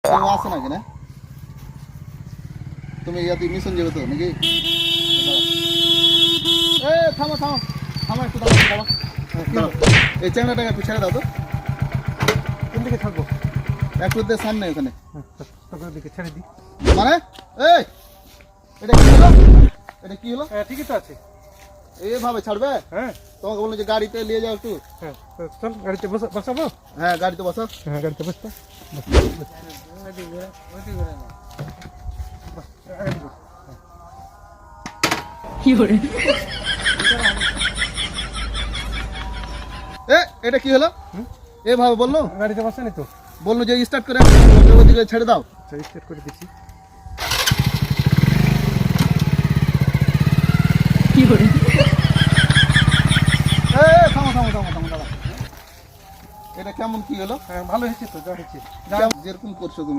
আছে নাকি না তুমি ইয়াতে মিশন যাবে তো নাকি এ থামো থামো থামো একটু দাঁড়াও এই চ্যাংড়াটাকে একটু ছেড়ে দাও তো কোন দিকে থাকবো একটু সামনে ওখানে তোর দিকে ছেড়ে দিই মানে এই এটা কি হলো এটা কি হলো ঠিকই তো আছে এইভাবে ছাড়বে হ্যাঁ তোমাকে বললো যে গাড়িতে নিয়ে যাও একটু হ্যাঁ চল গাড়িতে বসাবো হ্যাঁ গাড়িতে বসো হ্যাঁ গাড়িতে বসতো এটা কি হলো এইভাবে বললো গাড়িতে বসানি তো বললো যে স্টার্ট করে ওদিকে ছেড়ে দাও স্টার্ট করে দিচ্ছি থামো থামো থামো থামো দাদা এটা কেমন কি হলো হ্যাঁ ভালো হয়েছে তো যা হয়েছে যেরকম করছো তুমি